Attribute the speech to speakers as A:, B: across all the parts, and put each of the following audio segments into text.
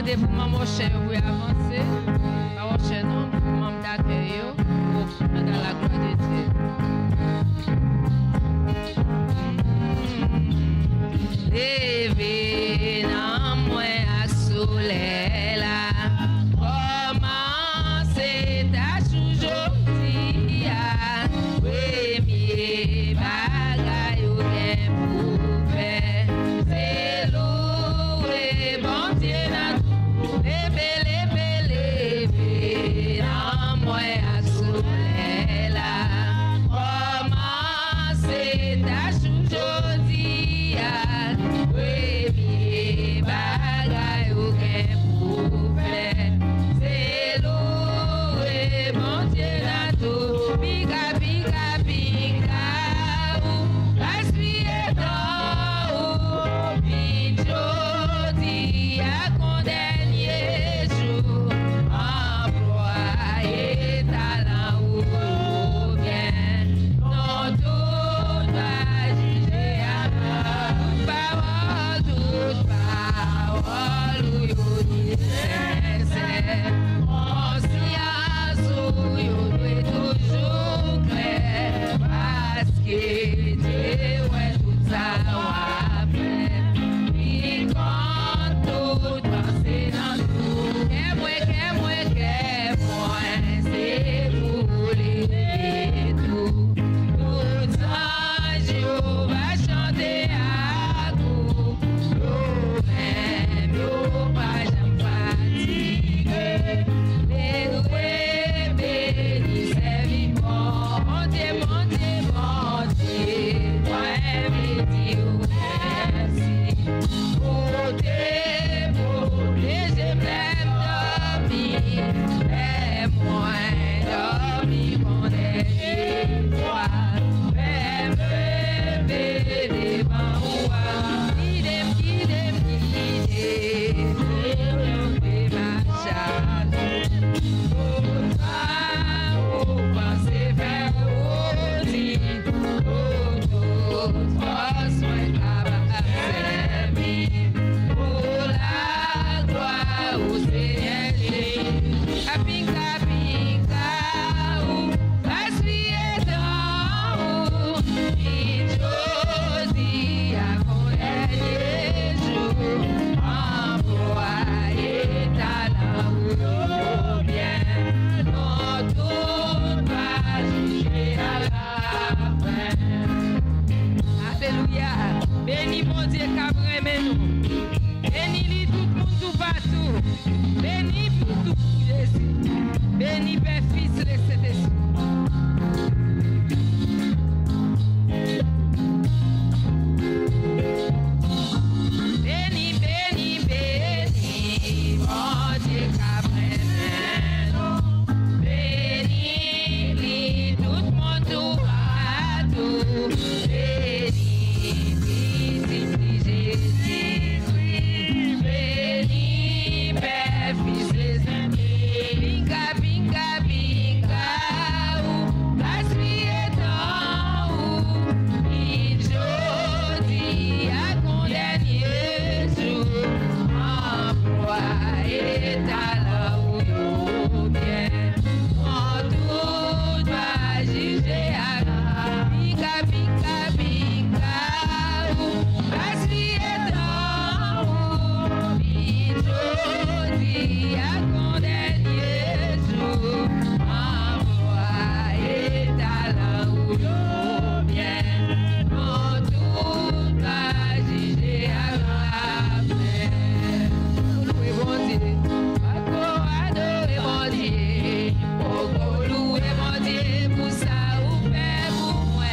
A: demander pour maman cher pour avancer. Maman cher non, pour maman d'accueil pour dans la gloire de Dieu. Levé dans moi à soleil là. Comment c'est ta aujourd'hui à premier bagaille ou bien pour faire. C'est loué bon Dieu dans tout. Levé dans moi à soleil là. Comment c'est ta aujourd'hui à premier bagaille ou bien pour faire. C'est loué bon Dieu dans tout. Pica, pica, pica, ou aspire dans ou aujourd'hui à ton dernier jour. Employé talent ou bien non tout va juger à parole, toute parole ou yo dit sincère. Conscience ou yo doit toujours clair parce que Dieu ouais tout ça va faire. Il compte tout penser dans tout. Qu'est-moi, c'est pour les tout. Tout ça, je vais chanter à coup. Yo-même, yo pas jamais fatigué. Les doués bénis, c'est vivant. Mon Dieu, mon Dieu, mon Dieu. Ouais, mais Dieu, merci. Pour tes beaux, et j'aime dormir. Et moi, dormir mon espoir. Même bébé devant moi. Guide-moi, ma chatte. Pour toi, où penser faire aussi. Tout soin capable de servir. Pour la gloire au Seigneur. Apinka, pinka, ou aspire dans ou. Josie à mon dernier jour. Employé talent ou bien. Non, tout va juger à la fin. Alléluia. Béni mon Dieu qui nous. Béni tout le monde tout partout. Béni pour tout Jésus. Béni Père, Fils et Saint-Esprit. Béni, béni, béni, mon Dieu qui nous. Béni, tout le monde tout partout. Béni, Jésus. Béni, Père, Fils et Saint-Esprit. Binga, binga, binga, ou aspire dans ou. Aujourd'hui à ton dernier jour. Employé talent ou bien. En tout va juger à la. Binga, binga, binga, ou aspire dans ou. Aujourd'hui à ton dernier jour. Employé talent ou bien. En tout va juger à la fin. Loué bon Dieu, adoré mon Dieu, loué mon Dieu pour ça ou fait pour moi.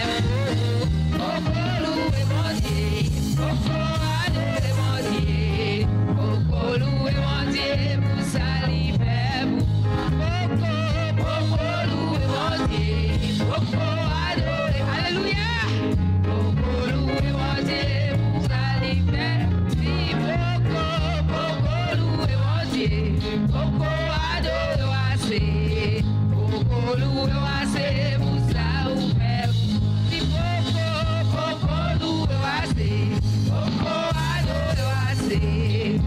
A: Loué mon Dieu, adoré mon Dieu, loué mon Dieu pour ça il fait pour moi. Loué mon Dieu, adoré, alléluia. Loué mon Dieu pour ça il fait. Loué mon Dieu, adoré assez. Loué assez pour ça ou fait. Loué assez. Adoré assez.